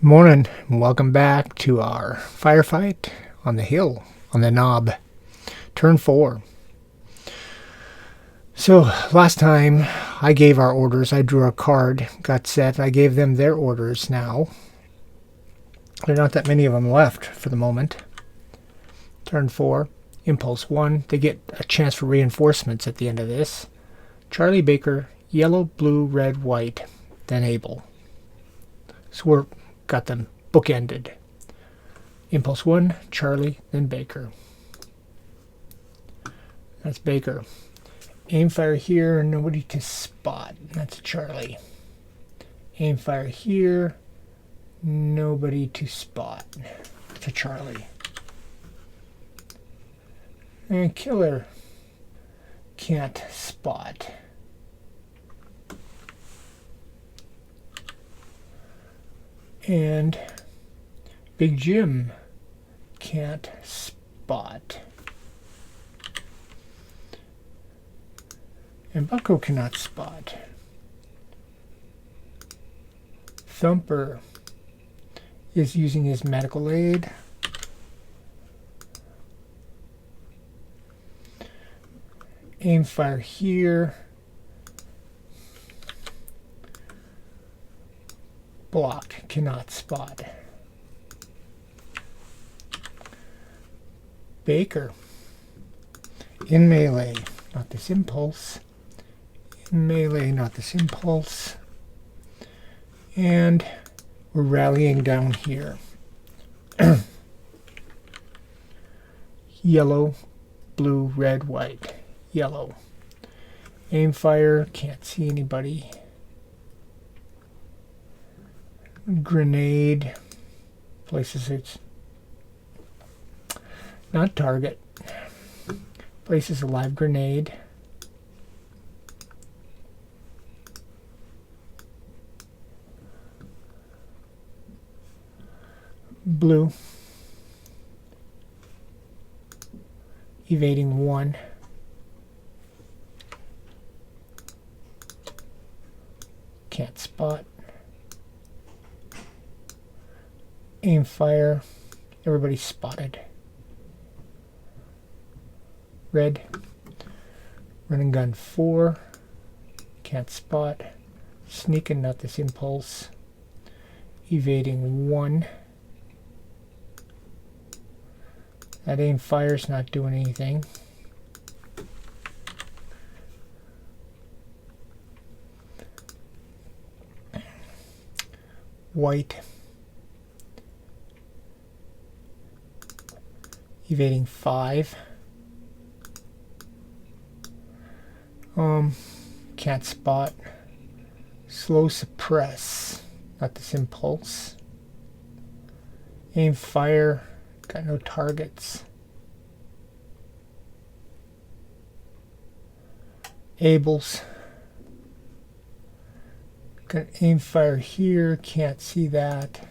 Morning, and welcome back to our firefight on the hill, on the knob, turn 4. So last time I gave our orders, I drew a card, got set, I gave them their orders now. There are not that many of them left for the moment. Turn 4, impulse 1, they get a chance for reinforcements at the end of this. Charlie Baker, yellow, blue, red, white, then Abel. So we're got them bookended. Impulse 1, Charlie, then Baker. That's Baker. Aim fire here, nobody to spot. That's Charlie. Aim fire here, nobody to spot. That's a Charlie. And killer can't spot. And Big Jim can't spot. And Bucko cannot spot. Thumper is using his medical aid. Aim fire here. Block, cannot spot. Baker in melee, not this impulse. In melee, not this impulse. And we're rallying down here. Yellow, blue, red, white. Yellow. Aim fire, can't see anybody. Grenade, places its not target, places a live grenade. Blue, evading 1. Can't spot. Aim fire, everybody spotted. Red, running gun 4, can't spot. Sneaking, not this impulse. Evading 1. That aim fire's not doing anything. White, evading 5. Can't spot. Slow suppress, not this impulse. Aim fire, got no targets. Abel's got aim fire here, can't see that.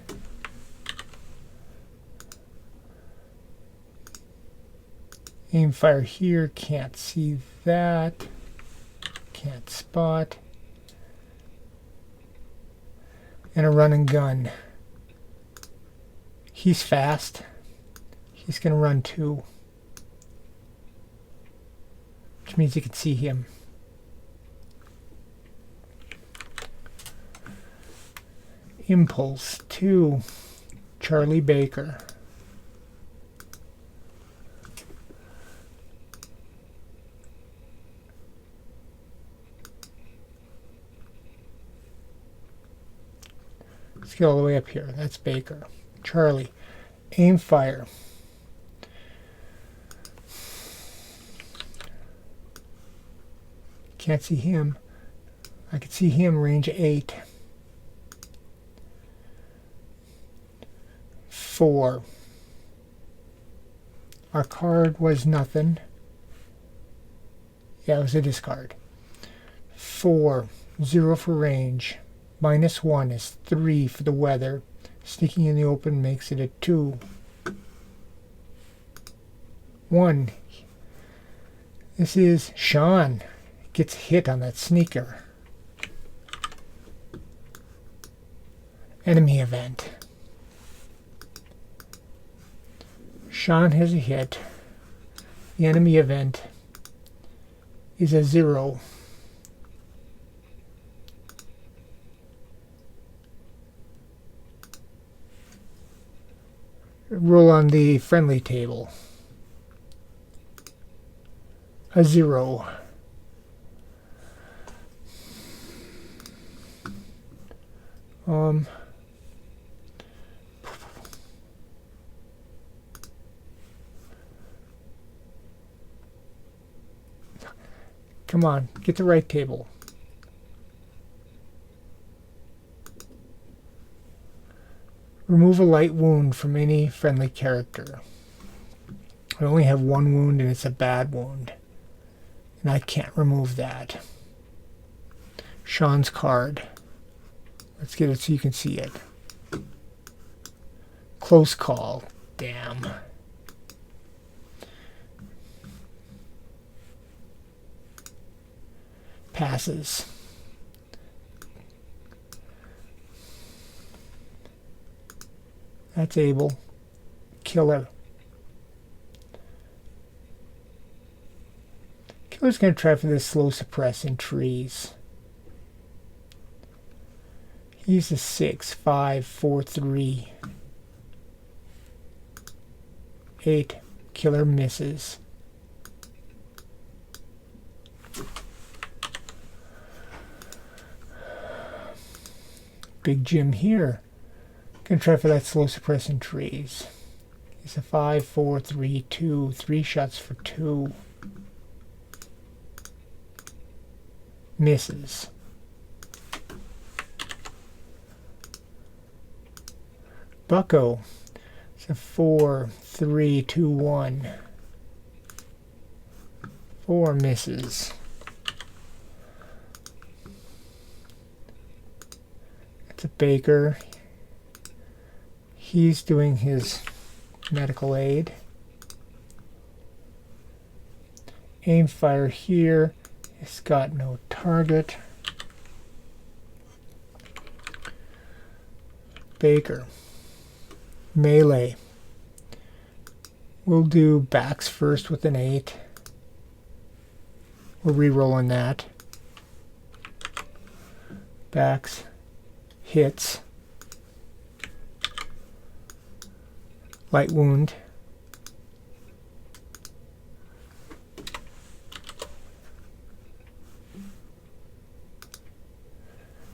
Aim fire here, can't see that. Can't spot. And a run and gun. He's fast. He's going to run 2. Which means you can see him. Impulse 2, Charlie Baker. Let's get all the way up here. That's Baker. Charlie. Aim fire. Can't see him. I can see him range 8. 4. Our card was nothing. Yeah, it was a discard. 4. 0 for range. -1 is 3 for the weather. Sneaking in the open makes it a 2. 1. This is Sean. Gets hit on that sneaker. Enemy event. Sean has a hit. The enemy event is a 0. Roll on the friendly table. A 0. Come on, get the right table. Remove a light wound from any friendly character. I only have one wound and it's a bad wound. And I can't remove that. Sean's card. Let's get it so you can see it. Close call. Damn. Passes. That's Abel. Killer. Killer's going to try for this slow suppress in trees. He's a 6, 5, 4, 3. 8. Killer misses. Big Jim here. Gonna try for that slow suppress in trees. He's a 5, 4, 3, 2. 3 shots for 2. Misses. Bucko. It's a 4, 3, 2, 1. 4 misses. It's a Baker. He's doing his medical aid. Aim fire here. It's got no target. Baker. Melee. We'll do backs first with an 8. We're re-rolling that. Backs. Hits. Light wound.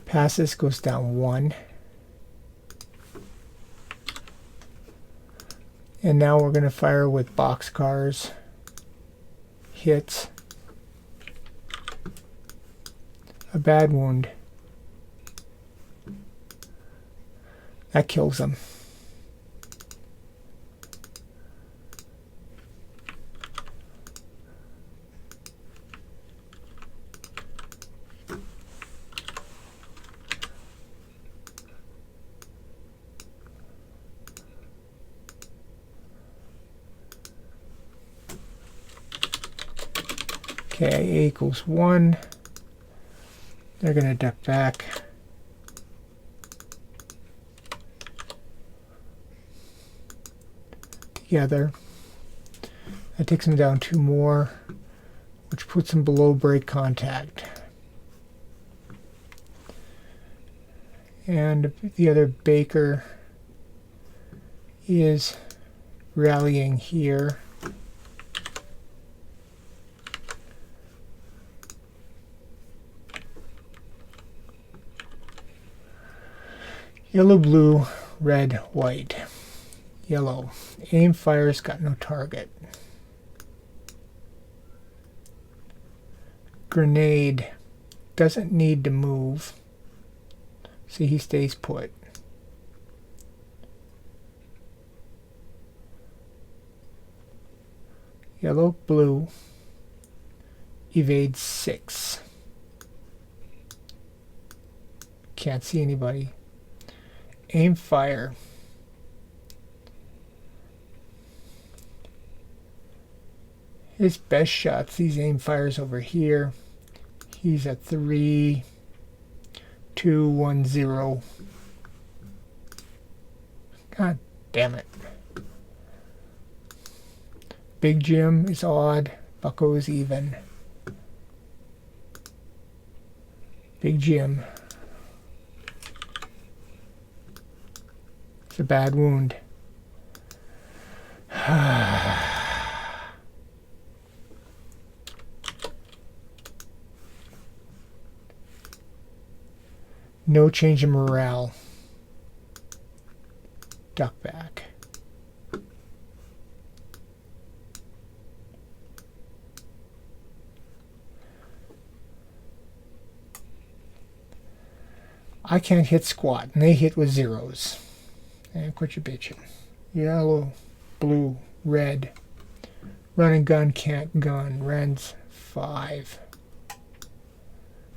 Passes, goes down 1. And now we're going to fire with boxcars. Hits. A bad wound. That kills him. Okay, A equals 1. They're going to duck back. Together. That takes them down 2 more, which puts them below break contact. And the other Baker is rallying here. Yellow, blue, red, white. Yellow. Aim fires, got no target. Grenade. Doesn't need to move. See, he stays put. Yellow, blue. Evade 6. Can't see anybody. Aim fire. His best shots, these aim fires over here. He's at 3, 2, 1, 0. God damn it. Big Jim is odd. Bucko is even. Big Jim. It's a bad wound. No change in morale. Duck back. I can't hit squat, and they hit with zeros. And quit your bitching. Yellow, blue, red. Run and gun, can't gun. Rens 5.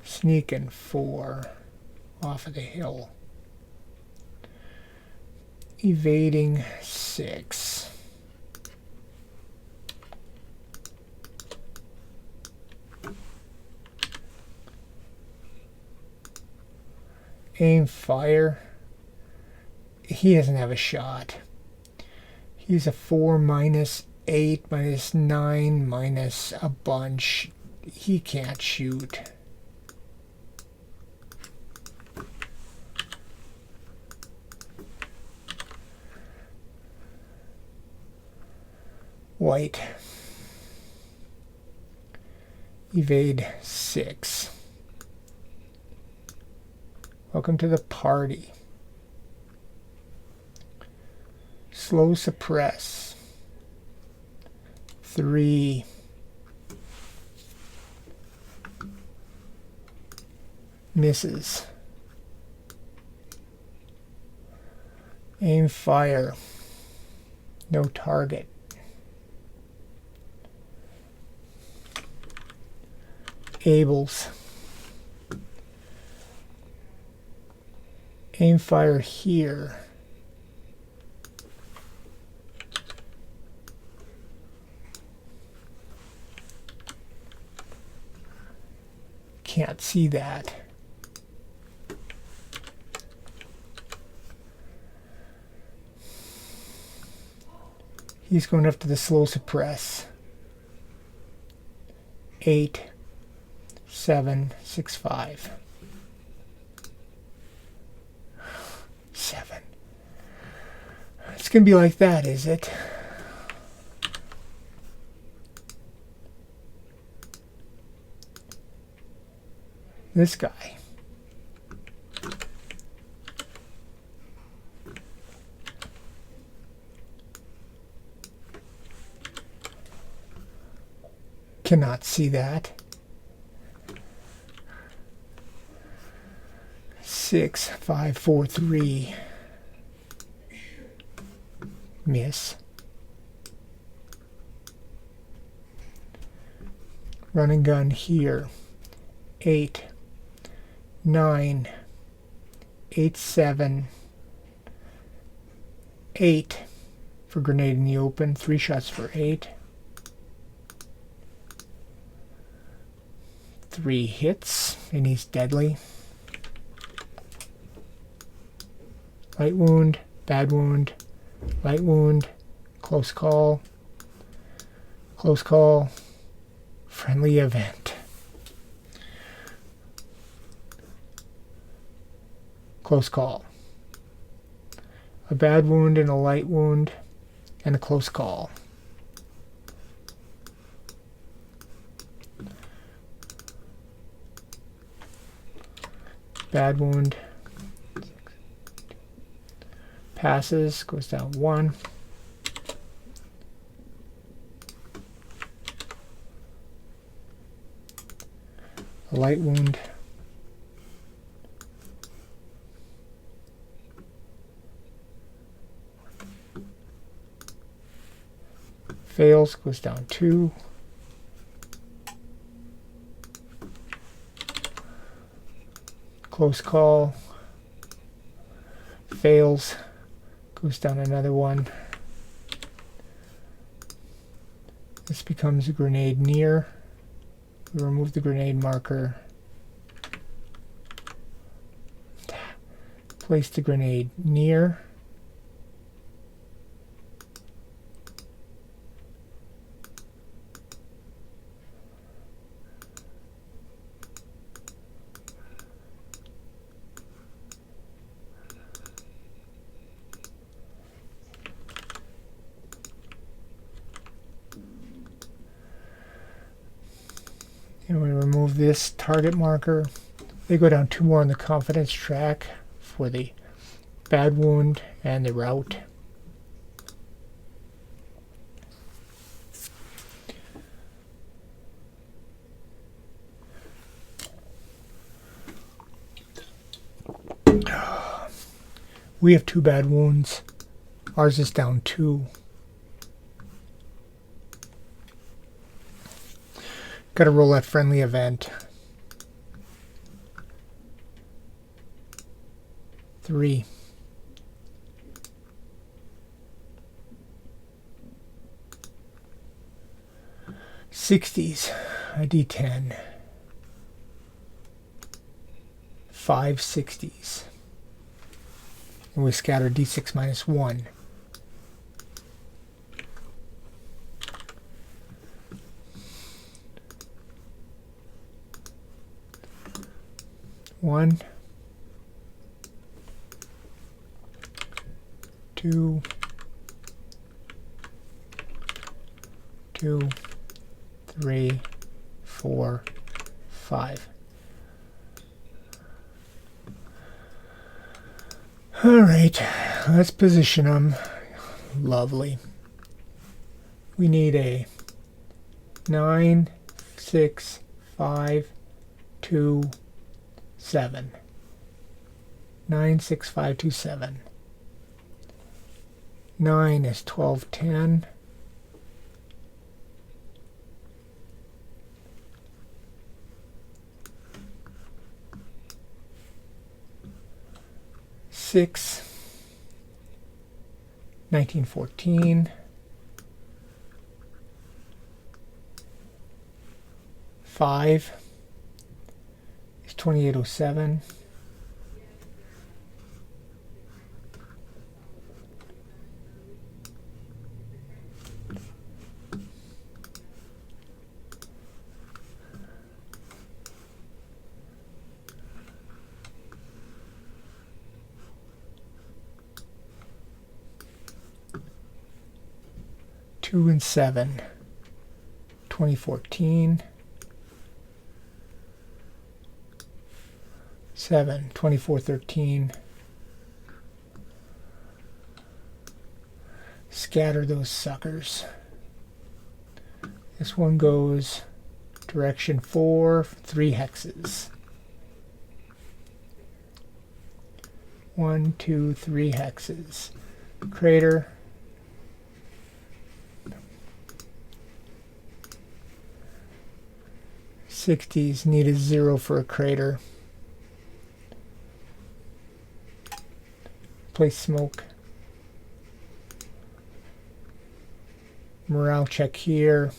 Sneaking 4. Off of the hill. Evading 6. Aim, fire. He doesn't have a shot. He's a 4 minus 8 minus 9 minus a bunch. He can't shoot. White. Evade 6. Welcome to the party. Slow suppress. 3. Misses. Aim, fire. No target. Ables. Aim, fire here. Can't see that. He's going after the slow suppress. 8, 7, 6, 5. 7. It's going to be like that, is it? This guy. Cannot see that. 6, 5, 4, 3. Miss. Run and gun here. 8, 9, 8, 7, 8 for grenade in the open. 3 shots for 8. 3 hits, and he's deadly. Light wound, bad wound, light wound, close call, friendly event. Close call. A bad wound and a light wound and a close call. Bad wound. Passes, goes down 1. A light wound. Fails, goes down 2. Close call. Fails, goes down another 1. This becomes a grenade near. We remove the grenade marker. Place the grenade near. And we remove this target marker. They go down 2 more on the confidence track for the bad wound and the route. We have 2 bad wounds. Ours is down 2. Got to roll that friendly event. 3. Sixties, a D10. 5 60s. And we scatter D6 minus 1. One, 2, 2, 3, 4, 5. All right, let's position them. Lovely. We need a 9, 6, 5, 2, 7. 9, 6, 5, 2, 7. 9 is 12, 10. 6, 19, 14. 5 is 2807. 2 and 7, 2014. 7, 2413. Scatter those suckers. This one goes direction 4, 3 hexes. 1, 2, 3 hexes. Crater. '60s need a 0 for a crater. Place smoke. Morale check here.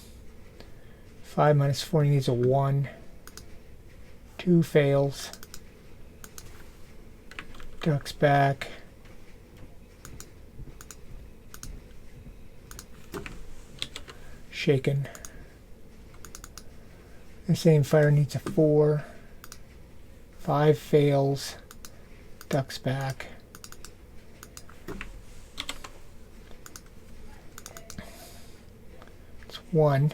5 minus 4 needs a 1. 2 fails. Ducks back. Shaken. The same fire needs a 4. 5 fails. Ducks back. It's 1.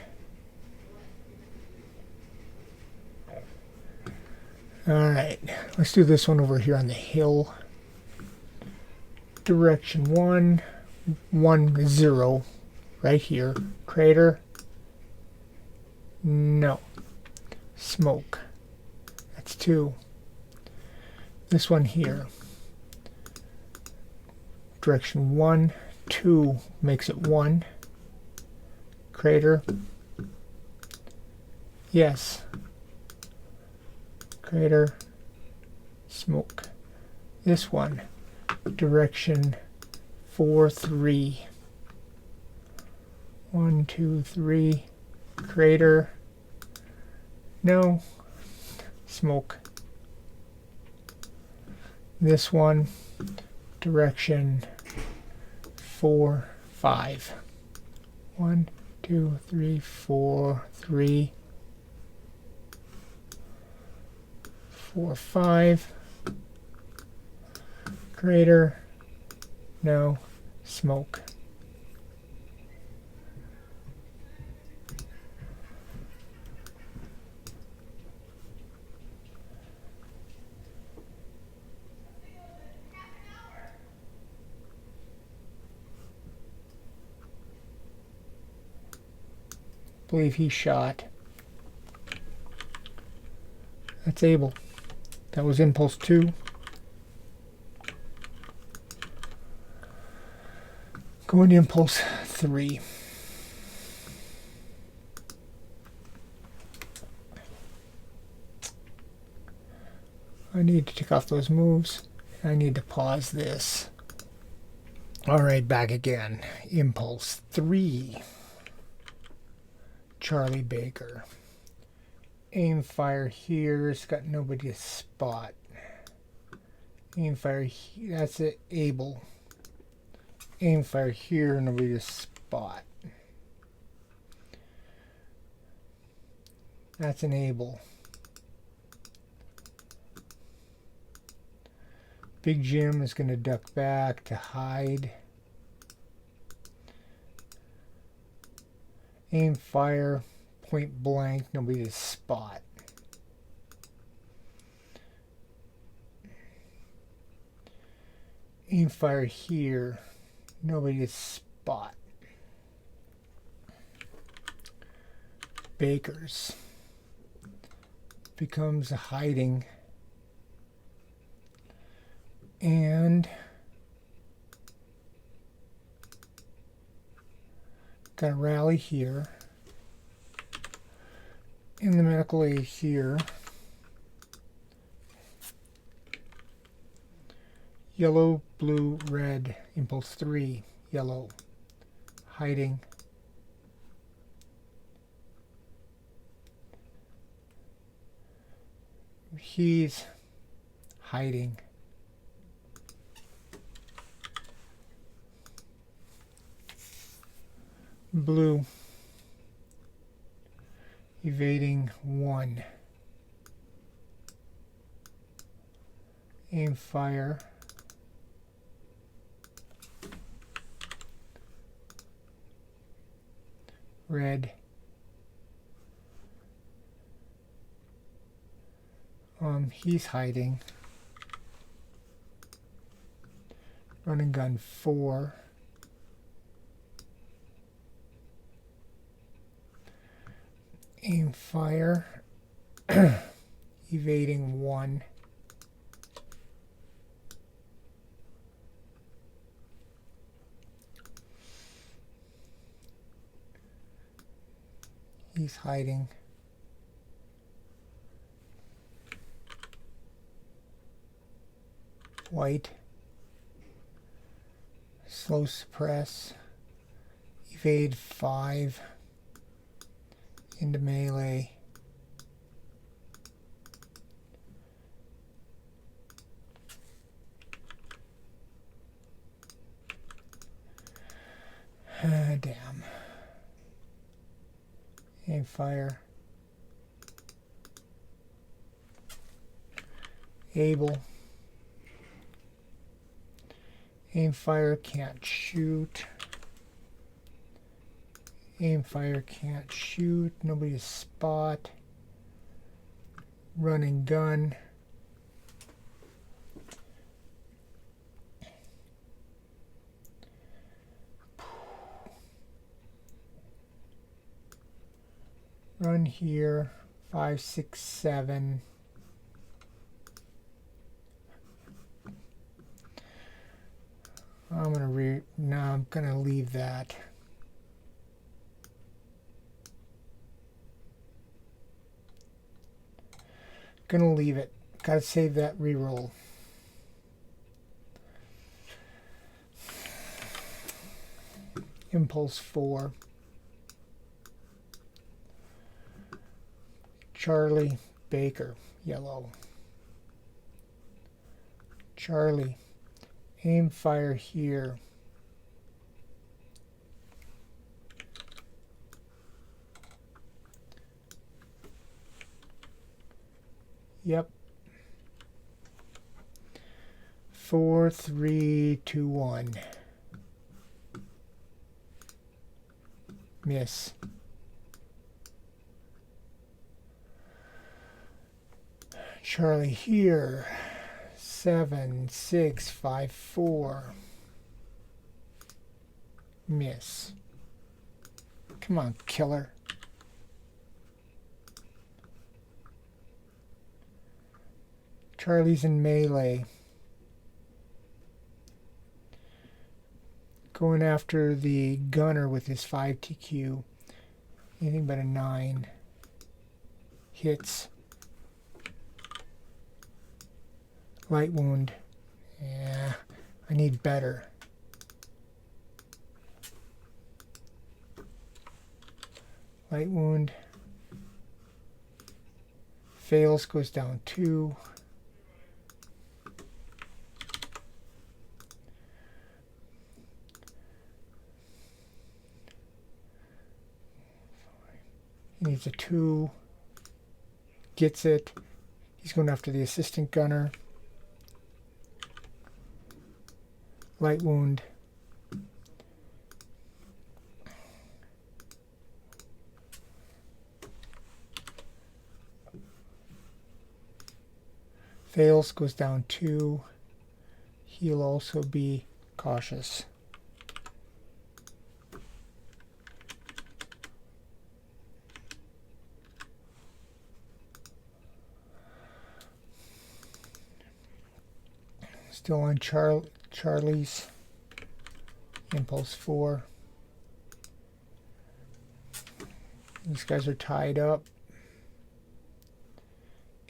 Alright, let's do this one over here on the hill. Direction 1, 1, 0, right here. Crater. No. Smoke. That's 2. This one here. Direction 1, 2 makes it 1. Crater. Yes. Crater. Smoke. This one. Direction 4, 3. 1, 2, 3. Crater. No. Smoke. This one. Direction 4, 5. 1, 2, 3, 4, 3. 4, 5. Crater. No. Smoke. believe he shot. That's Abel. That was impulse 2. Going to impulse 3. I need to take off those moves. I need to pause this. Alright, back again. Impulse 3. Charlie Baker. Aim fire here. It's got nobody to spot. Aim fire here. That's it. Abel. Aim fire here. Nobody to spot. That's an Abel. Big Jim is going to duck back to hide. Aim fire, point blank, nobody to spot. Aim fire here, nobody to spot. Baker's becomes a hiding. And got a rally here. In the medical aid here. Yellow, blue, red. Impulse 3. Yellow. Hiding. He's hiding. Blue, evading 1. Aim fire. Red. He's hiding. Running gun 4. Aim fire. Evading 1. He's hiding. White. Slow suppress. Evade 5. Into melee. Damn. Aim fire. Abel. Aim fire, can't shoot. Aim fire, can't shoot. Nobody to spot. Running gun. Run here. 5, 6, 7. I'm gonna leave that. Gonna leave it. Gotta save that reroll. Impulse 4. Charlie Baker, yellow. Charlie. Aim fire here. Yep. 4, 3, 2, 1. Miss. Charlie here. 7, 6, 5, 4. Miss. Come on, killer. Charlie's in melee. Going after the gunner with his 5 TQ. Anything but a 9. Hits. Light wound. Yeah, I need better. Light wound. Fails, goes down 2. He needs a 2. Gets it. He's going after the assistant gunner. Light wound. Fails, goes down 2. He'll also be cautious. Still on Charlie's. Impulse 4. These guys are tied up.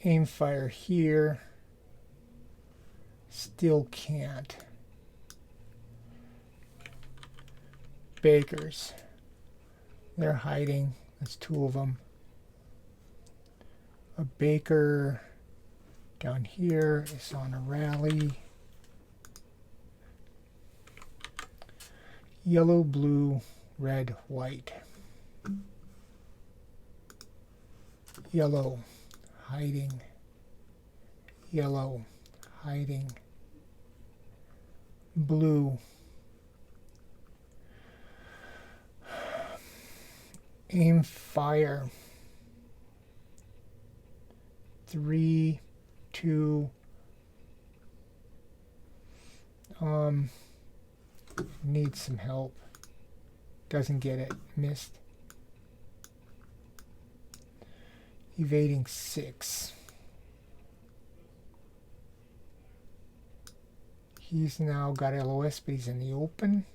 Aim fire here. Still can't. Bakers. They're hiding. That's 2 of them. A baker down here is on a rally. Yellow, blue, red, white. Yellow, hiding. Yellow, hiding. Blue. Aim fire. 3, 2. Needs some help. Doesn't get it. Missed. Evading 6. He's now got LOS, but he's in the open.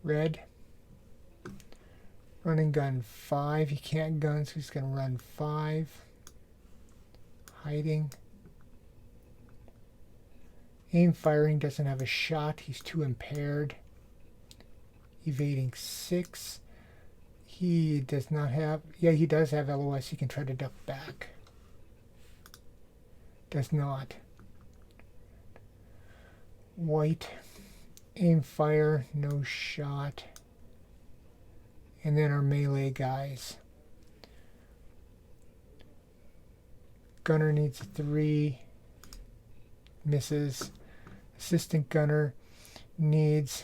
Red. Running gun 5. He can't gun, so he's going to run 5. Hiding. Aim firing, doesn't have a shot. He's too impaired. Evading 6. He does not have... Yeah, he does have LOS. He can try to duck back. Does not. White. Aim fire, no shot. And then our melee guys. Gunner needs 3. Misses. Assistant gunner needs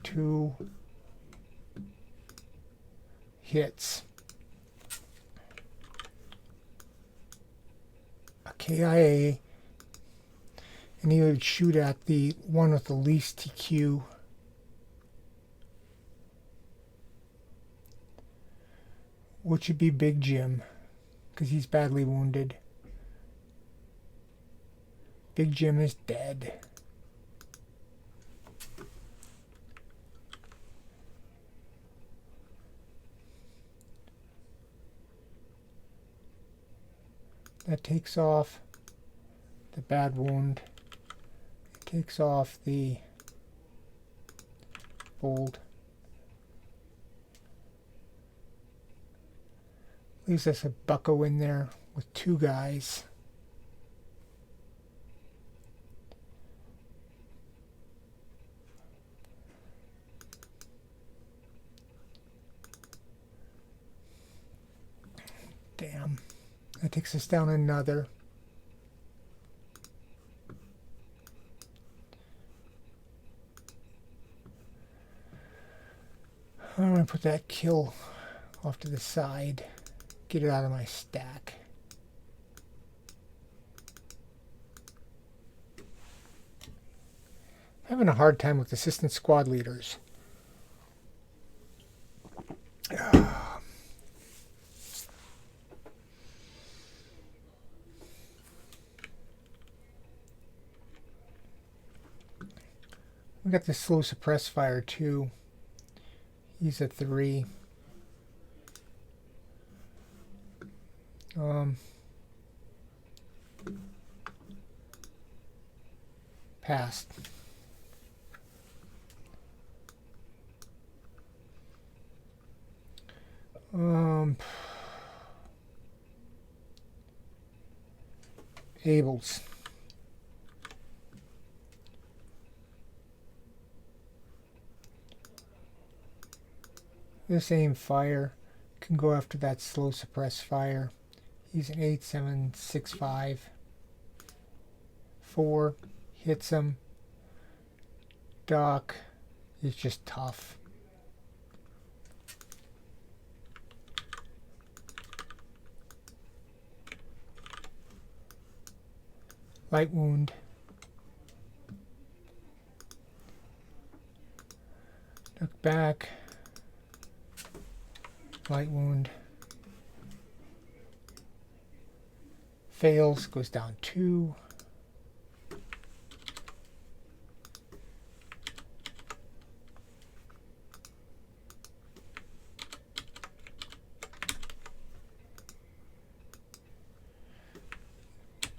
2. Hits. A KIA. And he would shoot at the one with the least TQ. Which would be Big Jim, because he's badly wounded. Big Jim is dead. That takes off the bad wound. It takes off the bold. Leaves us a bucko in there with 2 guys. Damn. That takes us down another. I'm going to put that kill off to the side. Get it out of my stack. Having a hard time with assistant squad leaders. We got the slow suppress fire too. He's a 3. Passed. Abel's. This aim fire can go after that slow suppress fire. He's an 8765. 4 hits him. Doc is just tough. Light wound. Duck back. Light wound. Fails, goes down 2.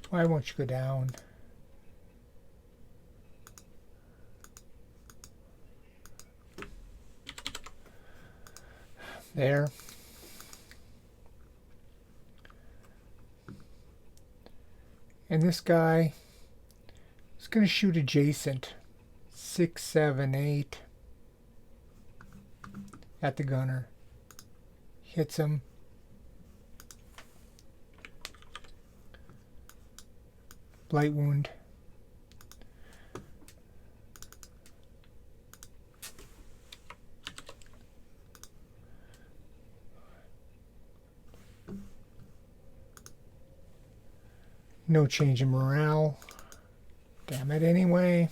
Why won't you go down? There. And this guy is going to shoot adjacent. 6, 7, 8 at the gunner. Hits him. Light wound. No change in morale. Damn it anyway.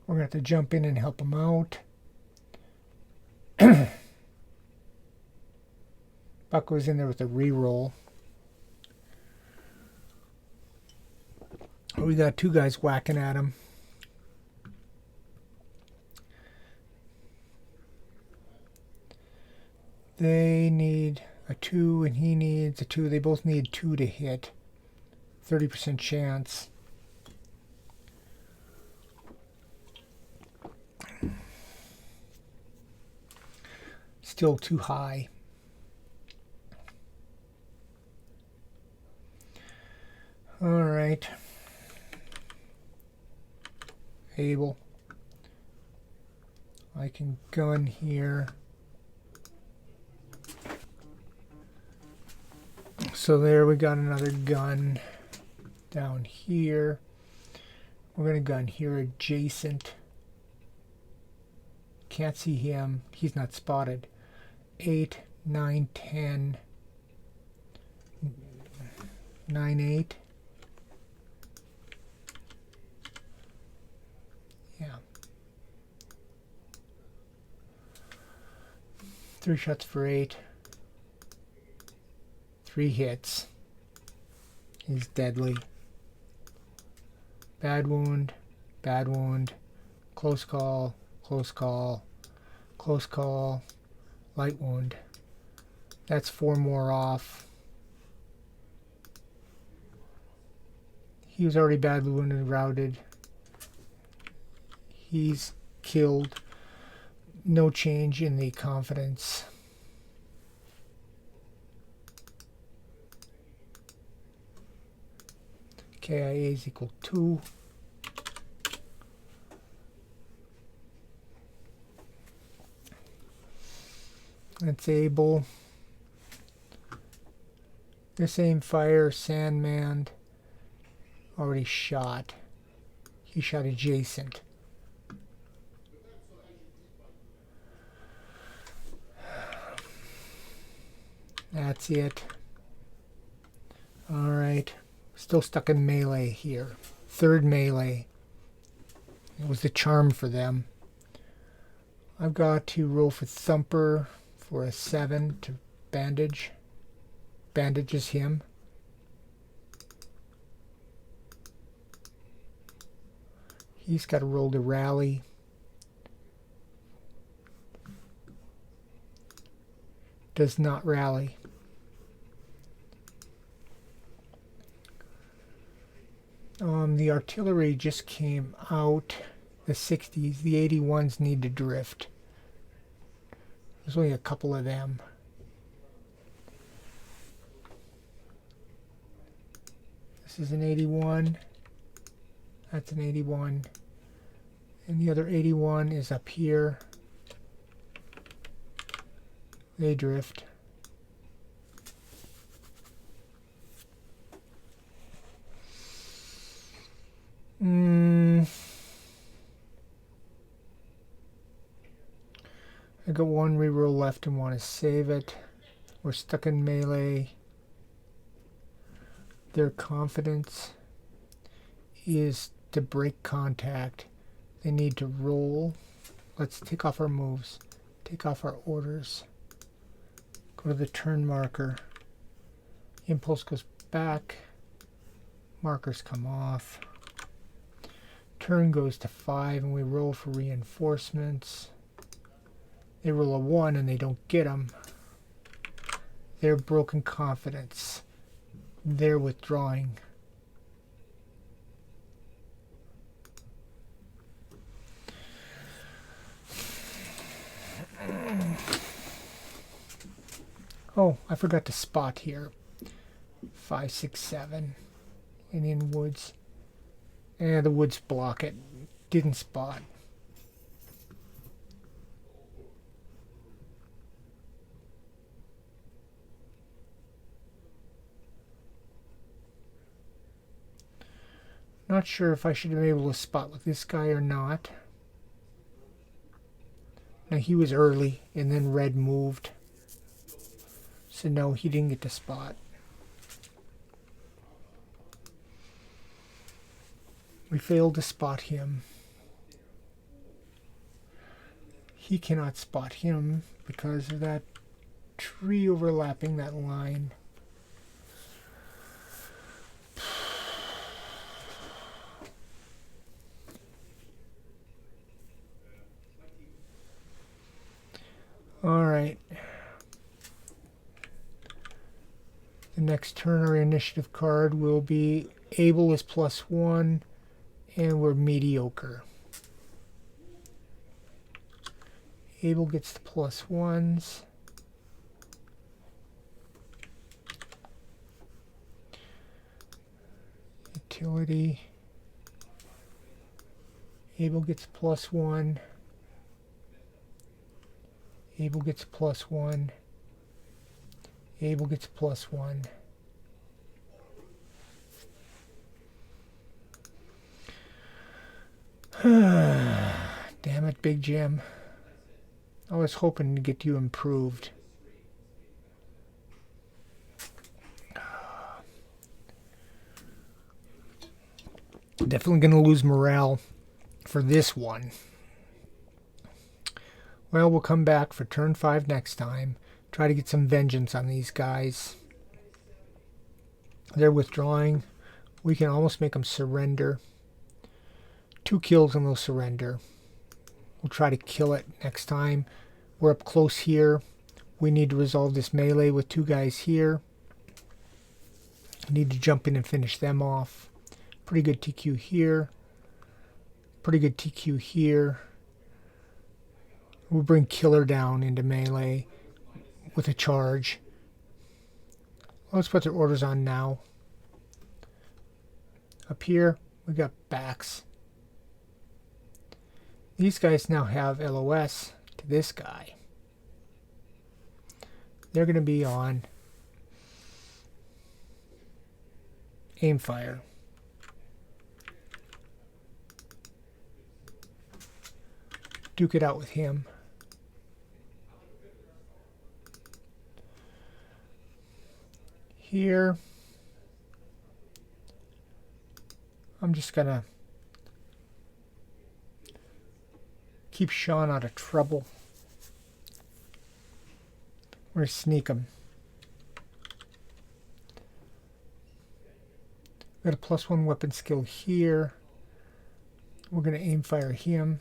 We're going to have to jump in and help him out. Buck goes in there with a reroll. We got 2 guys whacking at him. They need a 2 and he needs a 2. They both need 2 to hit. 30% chance. Still too high. All right. Abel. I can gun here. So there we got another gun down here. We're going to gun here adjacent. Can't see him. He's not spotted. 8, 9, 10, 9, 8. Yeah. 3 shots for 8. 3 hits. He's deadly. Bad wound. Bad wound. Close call. Close call. Close call. Light wound. That's 4 more off. He was already badly wounded and routed. He's killed. No change in the confidence. KIA is equal 2. That's Abel. This aim fire, Sandman, already shot. He shot adjacent. That's it. Alright. Still stuck in melee here. 3rd melee. It was the charm for them. I've got to roll for Thumper for a 7 to bandage. Bandages him. He's got to roll to rally. Does not rally. The artillery just came out. The 60s. The 81s need to drift. There's only a couple of them. This is an 81. That's an 81. And the other 81 is up here. They drift. I got one reroll left and want to save it. We're stuck in melee. Their confidence is to break contact. They need to roll. Let's take off our moves. Take off our orders. Go to the turn marker. Impulse goes back. Markers come off. Turn goes to 5 and we roll for reinforcements. They roll a 1 and they don't get them. They're broken confidence. They're withdrawing. Oh, I forgot to spot here. 5, 6, 7. Indian woods. The woods block it. Didn't spot. Not sure if I should have been able to spot with this guy or not. Now he was early and then red moved. So no, he didn't get to spot. We failed to spot him. He cannot spot him because of that tree overlapping that line. All right. The next turn, our initiative card will be able is +1, and we're mediocre. Able gets the +1s. Utility. Able gets +1. Able gets +1. Able gets +1. Damn it, Big Jim. I was hoping to get you improved. Definitely going to lose morale for this one. Well, we'll come back for turn 5 next time. Try to get some vengeance on these guys. They're withdrawing. We can almost make them surrender. 2 kills and they'll surrender. We'll try to kill it next time. We're up close here. We need to resolve this melee with 2 guys here. Need to jump in and finish them off. Pretty good TQ here. Pretty good TQ here. We'll bring Killer down into melee with a charge. Let's put their orders on now. Up here, we got backs. These guys now have LOS to this guy. They're going to be on aim fire. Duke it out with him. Here, I'm just going to keep Sean out of trouble. We're going to sneak him. Got a +1 weapon skill here. We're going to aim fire him.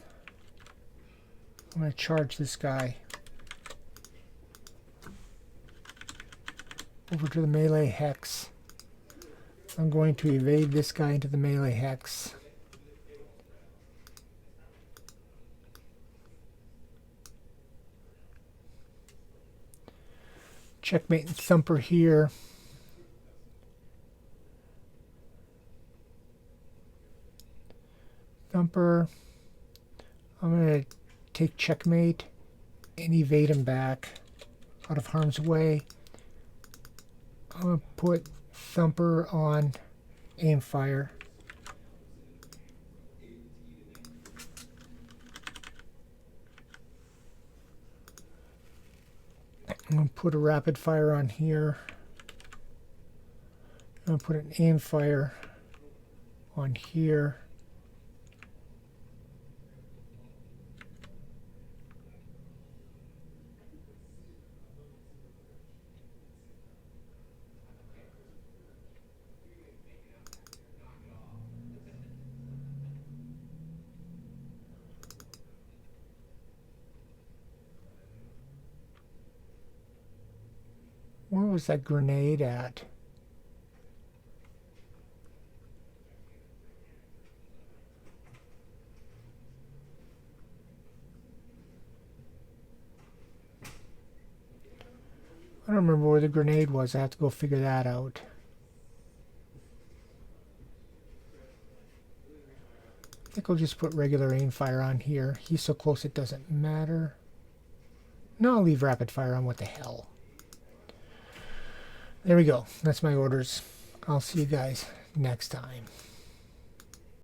I'm going to charge this guy over to the melee hex. I'm going to evade this guy into the melee hex. Checkmate and thumper here. Thumper. I'm going to take checkmate and evade him back out of harm's way. I'm going to put thumper on aim fire. I'm going to put a rapid fire on here. I'm going to put an aim fire on here. Where was that grenade at? I don't remember where the grenade was. I have to go figure that out. I think I'll just put regular aim fire on here. He's so close it doesn't matter. No, I'll leave rapid fire on. What the hell? There we go. That's my orders. I'll see you guys next time.